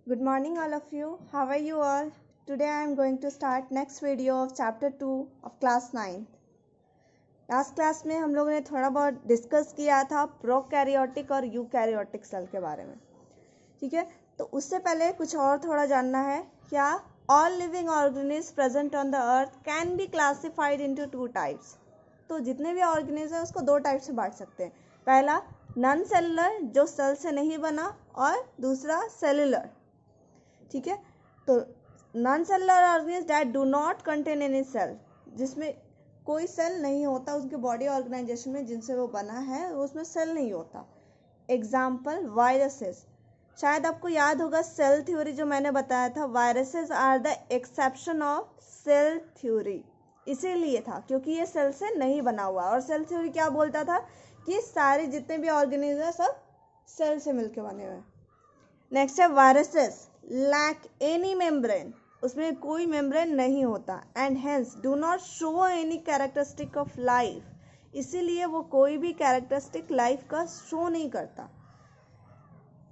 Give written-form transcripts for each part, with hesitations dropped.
Good morning all of you. How are you all? Today I am going to start next video of chapter 2 of class 9. Last class में हम लोगों ने थोड़ा बहुत discuss किया था प्रोकैरियोटिक और यूकैरियोटिक सेल के बारे में. ठीक है, तो उससे पहले कुछ और थोड़ा जानना है. क्या all living organism present on the earth can be classified into two types. तो जितने भी ऑर्गेनिज्म है उसको दो टाइप से बांट सकते हैं. पहला नॉन सेलुलर, जो सेल से नहीं बना, और दूसरा सेलुलर. ठीक है, तो non cellular organism that do not contain any cell, जिसमें कोई सेल नहीं होता उसके बॉडी ऑर्गेनाइजेशन में, जिनसे वो बना है उसमें सेल नहीं होता. Example viruses. शायद आपको याद होगा सेल थ्योरी जो मैंने बताया था, viruses are the exception of cell theory. इसीलिए था क्योंकि ये सेल से नहीं बना हुआ. और सेल थ्योरी क्या बोलता था कि सारे जितने भी ऑर्गेनिज्म है सब सेल से मिलकर बने हुए. नेक्स्ट है वायरसेस लैक एनी मेम्ब्रेन, उसमें कोई मेम्ब्रेन नहीं होता. And hence do not show any characteristic of life, इसीलिए वो कोई भी कैरेक्टरिस्टिक लाइफ का शो नहीं करता.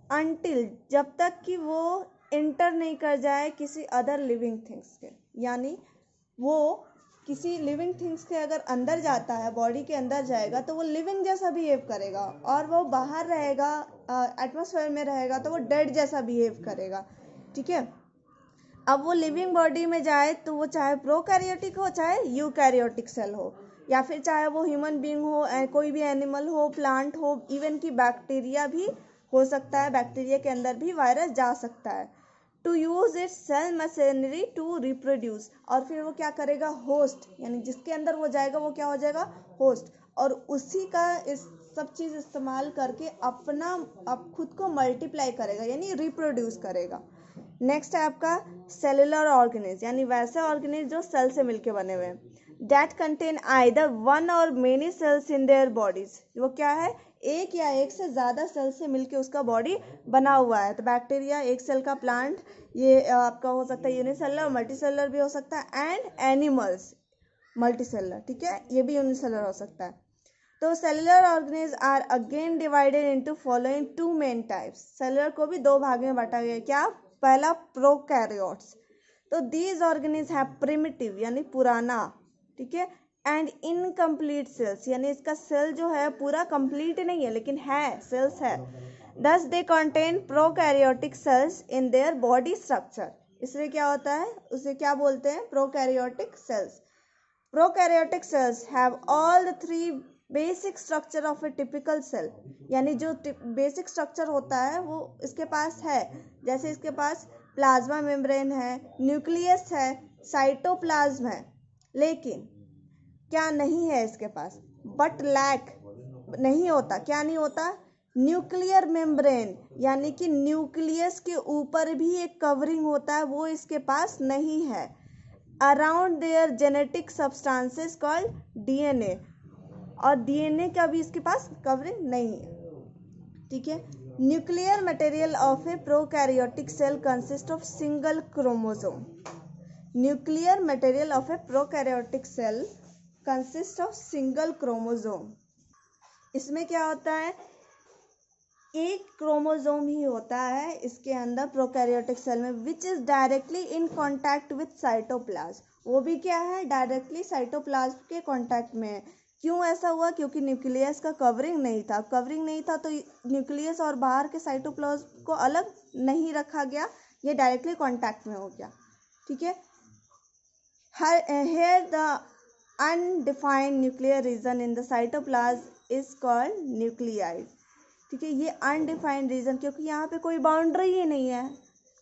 अनटिल, जब तक कि वो इंटर नहीं कर जाए किसी अदर लिविंग थिंग्स के, यानी वो किसी लिविंग थिंग्स के अगर अंदर जाता है, बॉडी के अंदर जाएगा तो वो लिविंग जैसा बिहेव करेगा, और वो बाहर रहेगा एटमॉस्फेयर में रहेगा तो वो डेड जैसा बिहेव करेगा. ठीक है, अब वो लिविंग बॉडी में जाए तो वो चाहे प्रोकैरियोटिक हो चाहे यूकैरियोटिक सेल हो, या फिर चाहे वो ह्यूमन बीइंग हो, कोई भी एनिमल हो, प्लांट हो, इवन कि बैक्टीरिया भी हो सकता है. बैक्टीरिया के अंदर भी वायरस जा सकता है. To use its cell machinery to reproduce, और फिर वो क्या करेगा, होस्ट, यानी जिसके अंदर वो जाएगा वो क्या हो जाएगा, होस्ट, और उसी का इस सब चीज़ इस्तेमाल करके अब खुद को मल्टीप्लाई करेगा, यानी रिप्रोड्यूस करेगा. नेक्स्ट है आपका सेलुलर ऑर्गेनिज्म, यानी वैसे ऑर्गेनिज्म जो सेल से मिलके बने हुए हैं. That contain either one or many cells in their bodies, वो क्या है, एक या एक से ज़्यादा सेल से मिलके उसका बॉडी बना हुआ है. तो बैक्टीरिया एक सेल का, प्लांट ये आपका हो सकता है यूनिसेलुलर, मल्टीसेलुलर भी हो सकता है, एंड एनिमल्स मल्टीसेलुलर. ठीक है, ये भी यूनिसेलुलर हो सकता है. तो cellular organism are again divided into following two main types. Cellular को भी दो भाग में बांटा गया. क्या, पहला प्रोकैरियोट्स. तो दीज ऑर्गेनिज्म हैव प्रिमिटिव, यानी पुराना, ठीक है, एंड इनकम्प्लीट सेल्स, यानी इसका सेल जो है पूरा कंप्लीट नहीं है लेकिन है, सेल्स है. Thus they contain prokaryotic cells in their body structure. इसलिए क्या होता है, उसे क्या बोलते हैं, prokaryotic cells. Prokaryotic cells have all the three basic structure of a typical cell, यानी जो बेसिक स्ट्रक्चर होता है वो इसके पास है. जैसे इसके पास प्लाज्मा मेम्ब्रेन है, न्यूक्लियस है, साइटोप्लाज्म है. लेकिन क्या नहीं है इसके पास, बट लैक, नहीं होता, क्या नहीं होता, न्यूक्लियर मेम्ब्रेन, यानी कि न्यूक्लियस के ऊपर भी एक कवरिंग होता है, वो इसके पास नहीं है. Around there genetic substances called DNA, और डीएनए का भी इसके पास कवरिंग नहीं है. ठीक है, nuclear material of a prokaryotic cell consist of single chromosome. Nuclear material of a prokaryotic cell consist of single chromosome. इसमें क्या होता है, एक क्रोमोसोम ही होता है इसके अंदर प्रोकैरियोटिक सेल में, which is directly in contact with cytoplasm. वो भी क्या है, डायरेक्टली साइटोप्लाज्म के कांटेक्ट में है. क्यों ऐसा हुआ, क्योंकि न्यूक्लियस का कवरिंग नहीं था. कवरिंग नहीं था तो न्यूक्लियस और बाहर के साइटोप्लाज्म को अलग नहीं रखा गया, ये डायरेक्टली कांटेक्ट में हो गया. ठीक है, here the undefined nuclear region in the cytoplasm is called nucleus. ठीक है, ये अनडिफाइंड रीजन, क्योंकि यहाँ पे कोई बाउंड्री ही नहीं है.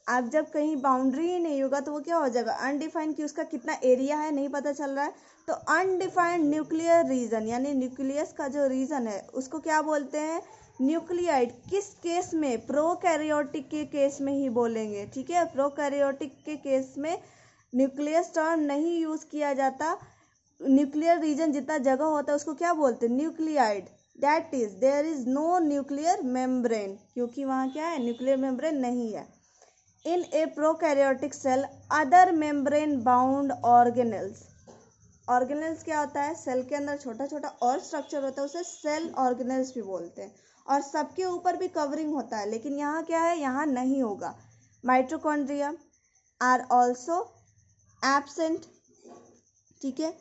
आप जब कहीं बाउंड्री ही नहीं होगा तो वो क्या हो जाएगा, अनडिफाइंड, कि उसका कितना एरिया है नहीं पता चल रहा है. तो अनडिफाइंड न्यूक्लियर रीजन, यानी न्यूक्लियस का जो रीजन है उसको क्या बोलते हैं, न्यूक्लियाइड. किस केस में, प्रोकैरियोटिक के केस में ही बोलेंगे. ठीक है, प्रोकैरियोटिक के केस में न्यूक्लियस टर्म नहीं यूज किया जाता. न्यूक्लियर रीजन जितना जगह होता है उसको क्या बोलते हैं, nucleoid. That is there is no nuclear membrane, क्योंकि वहाँ क्या है, न्यूक्लियर मेम्ब्रेन नहीं है. In a prokaryotic cell other membrane bound organelles. Organelles क्या होता है, सेल के अंदर छोटा छोटा और स्ट्रक्चर होता है, उसे सेल ऑर्गेनेल्स भी बोलते हैं. और सबके ऊपर भी कवरिंग होता है, लेकिन यहाँ क्या है, यहाँ नहीं होगा. माइटोकॉन्ड्रिया आर ऑल्सो एब्सेंट, ठीक है।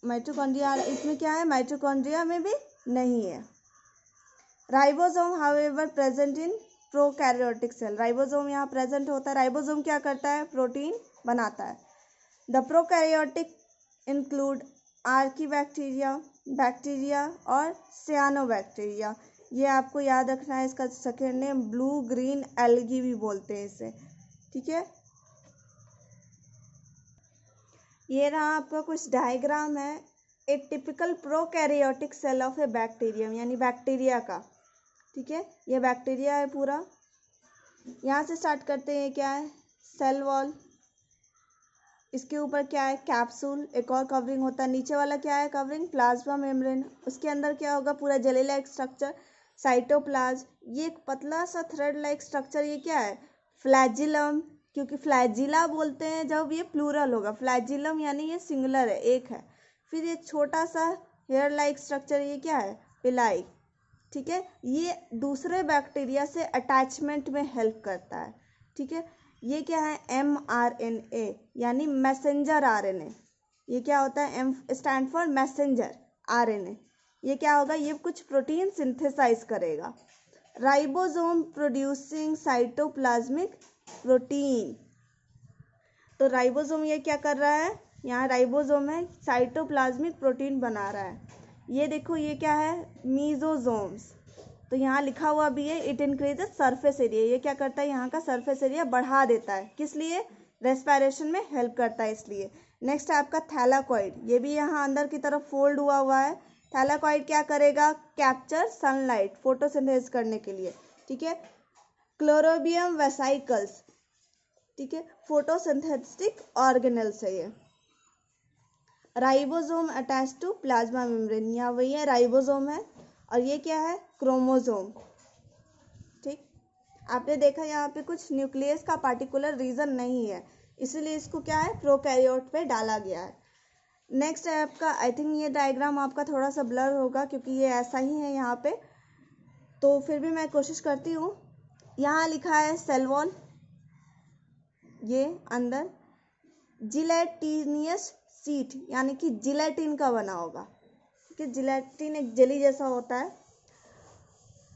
माइटोकॉन्ड्रिया इसमें क्या है, माइटोकॉन्ड्रिया में भी नहीं है। Ribosome however present in prokaryotic cell, ribosome यहाँ प्रेजेंट होता है। राइबोसोम क्या करता है, प्रोटीन बनाता है। The prokaryotic include archaebacteria, bacteria और सियानोबैक्टीरिया। ये आपको याद रखना है, इसका second name blue green algae भी बोलते हैं इसे, ठीक है। ये रहा आपका कुछ डायग्राम है। A typical prokaryotic cell of a bacterium, यानी बैक्टीरिया का, ठीक है। ये बैक्टीरिया है पूरा। यहाँ से स्टार्ट करते हैं, क्या है, सेल वॉल, इसके ऊपर क्या है, कैप्सूल, एक और कवरिंग होता है। नीचे वाला क्या है, कवरिंग प्लाज्मा मेम्ब्रेन, उसके अंदर क्या होगा, पूरा जेली लाइक स्ट्रक्चर, साइटोप्लाज्म। ये एक पतला सा थ्रेड लाइक स्ट्रक्चर, ये क्या है, फ्लैजिलम, क्योंकि फ्लैजिला बोलते हैं जब ये प्लूरल होगा, फ्लैजिलम यानी ये सिंगुलर है, एक है। फिर ये छोटा सा हेयर लाइक स्ट्रक्चर, ये क्या है, पिलाई, ठीक है। ये दूसरे बैक्टीरिया से अटैचमेंट में हेल्प करता है, ठीक है। ये क्या है, mRNA यानी मैसेंजर RNA। ये क्या होता है, M stand for messenger RNA। ये क्या होगा, ये कुछ प्रोटीन सिंथेसाइज करेगा। राइबोसोम प्रोड्यूसिंग साइटोप्लाज्मिक प्रोटीन, तो राइबोसोम ये क्या कर रहा है, यहाँ राइबोसोम है, साइटोप्लाज्मिक प्रोटीन बना रहा है। ये देखो, ये क्या है, मीजोसोम्स, तो यहाँ लिखा हुआ भी है, इट इंक्रीजेज सरफेस एरिया। ये क्या करता है, यहाँ का सरफेस एरिया बढ़ा देता है, किस लिए, रेस्पिरेशन में हेल्प करता है, इसलिए। नेक्स्ट है आपका थैलाकॉइड, ये भी यहाँ अंदर की तरफ फोल्ड हुआ है। थैलाकॉइड क्या करेगा, कैप्चर सनलाइट, फोटोसिंथेसिस करने के लिए, ठीक है। क्लोरोबियम वेसाइकल्स, ठीक है, फोटोसिंथेटिक ऑर्गेनेल्स है ये। Ribosome attach to plasma membrane, यहाँ वही है, राइबोसोम है, और ये क्या है, क्रोमोसोम, ठीक। आपने देखा यहाँ पे कुछ न्यूक्लियस का पार्टिकुलर रीजन नहीं है, इसीलिए इसको क्या है, प्रोकैरियोट पे डाला गया है। नेक्स्ट है आपका, आई थिंक ये डायग्राम आपका थोड़ा सा ब्लर होगा क्योंकि ये ऐसा ही है यहाँ पे, तो फिर भी मैं कोशिश करती हूँ। यहाँ लिखा है सेल वॉल, ये अंदर जिलेटिनियस सीट, यानी कि जिलेटिन का बना होगा, ठीक है। जिलेटिन एक जेली जैसा होता है।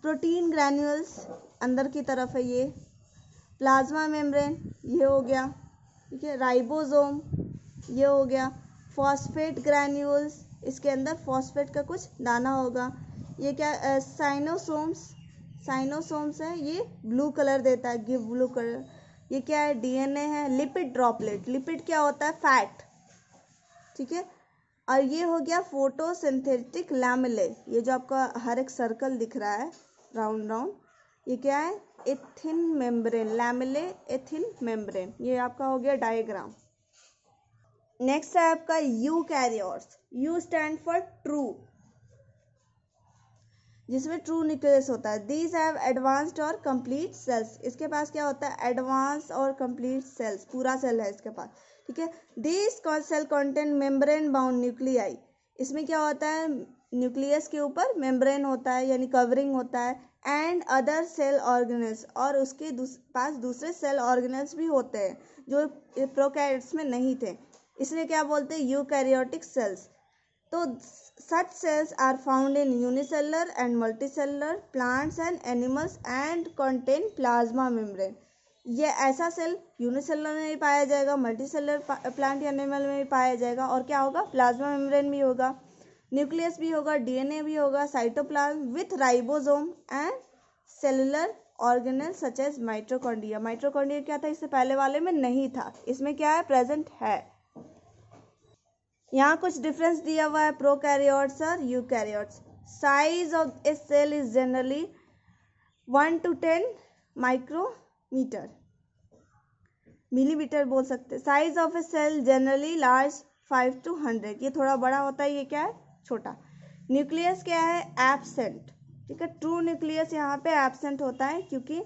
प्रोटीन ग्रैन्यूल्स अंदर की तरफ है, ये प्लाज्मा मेम्ब्रेन ये हो गया, ठीक है। राइबोसोम ये हो गया। फॉस्फेट ग्रैन्यूल्स, इसके अंदर फॉस्फेट का कुछ दाना होगा। ये क्या, साइनोसोम्स, साइनोसोम्स है, ये ब्लू कलर देता है, गिव ब्लू कलर। ये क्या है, DNA है। लिपिड ड्रॉपलेट, लिपिड क्या होता है, फैट, ठीक है। और ये हो गया फोटोसिंथेटिक लैमेले, ये जो आपका हर एक सर्कल दिख रहा है राउंड राउंड, ये क्या है, a thin membrane, lamellae a thin membrane. ये आपका हो गया डायग्राम। नेक्स्ट है आपका eukaryotes, you stand for true, जिसमें ट्रू न्यूक्लियस होता है। दीज हैव एडवांस्ड और कंप्लीट सेल्स, इसके पास क्या होता है, एडवांस और कंप्लीट सेल्स, पूरा सेल है इसके पास, ठीक है। This cell contain membrane bound nuclei, इसमें क्या होता है, न्यूक्लियस के ऊपर मेम्ब्रेन होता है यानी कवरिंग होता है। एंड अदर सेल ऑर्गेनेल्स, और उसके पास दूसरे सेल ऑर्गेनेल्स भी होते हैं जो प्रोकैरियोट्स में नहीं थे, इसलिए क्या बोलते हैं, यूकैरियोटिक सेल्स। तो such cells are found in unicellular and multicellular plants and animals and contain plasma membrane। ये ऐसा सेल यूनिसेलुलर में भी पाया जाएगा, मल्टीसेलुलर प्लांट या एनिमल में भी पाया जाएगा, और क्या होगा, प्लाज्मा मेम्ब्रेन भी होगा, न्यूक्लियस भी होगा, DNA भी होगा, cytoplasm with ribosome and cellular organelle such as mitochondria. Mitochondria क्या था, इससे पहले वाले में नहीं था, इसमें क्या है, प्रेजेंट है। यहाँ कुछ डिफरेंस दिया हुआ है प्रोकैरियोट्स और eukaryotes. Size of a cell is generally 1 to 10 micrometer, millimeter बोल सकते हैं। Size of a cell generally large 5 to 100, ये थोड़ा बड़ा होता है, ये क्या है, छोटा। न्यूक्लियस क्या है, एब्सेंट, ठीक है। ट्रू न्यूक्लियस यहाँ पे एब्सेंट होता है क्योंकि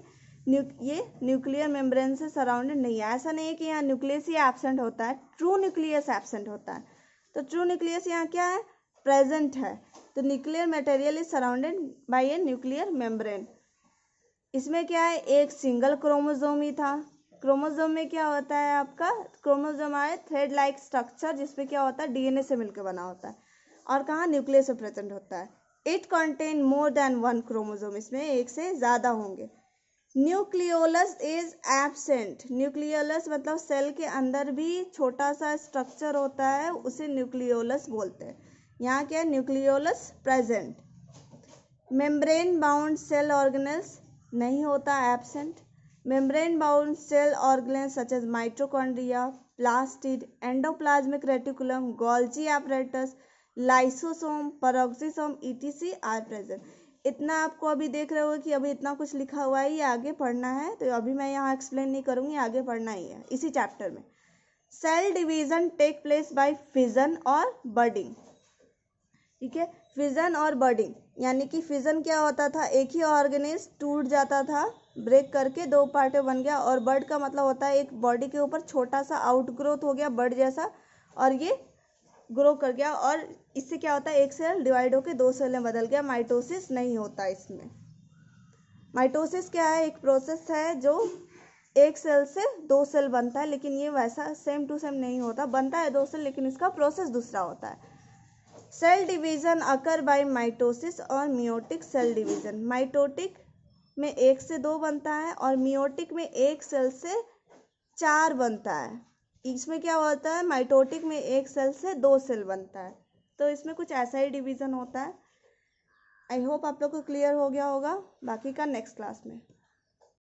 ये न्यूक्लियर मेम्ब्रेन से सराउंडेड नहीं है। ऐसा नहीं है कि यहाँ न्यूक्लियस ही एब्सेंट होता है, ट्रू न्यूक्लियस एब्सेंट होता है। तो ट्रू न्यूक्लियस यहाँ क्या है, प्रेजेंट है। तो nuclear material is surrounded by a nuclear membrane. इसमें क्या है, एक सिंगल क्रोमोसोम ही था। क्रोमोसोम में क्या होता है आपका, क्रोमोसोम है थ्रेड लाइक स्ट्रक्चर जिसमें क्या होता है डीएनए से मिलकर बना होता है और कहाँ न्यूक्लियस से प्रेजेंट होता है। It contain more than one chromosome, इसमें एक से ज़्यादा होंगे। न्यूक्लियोलस इज एब्सेंट, न्यूक्लियोलस मतलब सेल के अंदर भी छोटा सा स्ट्रक्चर होता है, उसे न्यूक्लियोलस बोलते हैं। यहाँ क्या है, nucleolus present. Membrane bound cell organelles नहीं होता, absent. Membrane bound cell organelles such as mitochondria, plastid, endoplasmic reticulum, Golgi apparatus, lysosome, peroxisome etc are present. इतना आपको अभी देख रहे हो कि अभी इतना कुछ लिखा हुआ है, ये आगे पढ़ना है, तो अभी मैं यहाँ एक्सप्लेन नहीं करूँगी, आगे पढ़ना ही है इसी चैप्टर में। Cell division take place by fission और बर्डिंग, ठीक है। फिजन और बर्डिंग यानी कि फिजन क्या होता था, एक ही ऑर्गेनिज्म टूट जाता था, ब्रेक करके दो पार्ट में बन गया, और बर्ड का मतलब होता है एक बॉडी के ऊपर छोटा सा आउटग्रोथ हो गया बर्ड जैसा, और ये ग्रो कर गया, और इससे क्या होता है एक सेल डिवाइड होकर दो सेल में बदल गया। माइटोसिस नहीं होता इसमें। माइटोसिस क्या है, एक प्रोसेस है जो एक सेल से दो सेल बनता है, लेकिन ये वैसा सेम टू सेम नहीं होता, बनता है दो सेल लेकिन इसका प्रोसेस दूसरा होता है। Cell division occur by mitosis और मियोटिक सेल डिवीजन। माइटोटिक में एक से दो बनता है और मियोटिक में एक सेल से चार बनता है। इसमें क्या होता है, माइटोटिक में एक सेल से दो सेल बनता है, तो इसमें कुछ ऐसा ही डिवीजन होता है। आई होप आप लोग को क्लियर हो गया होगा, बाकी का नेक्स्ट क्लास में।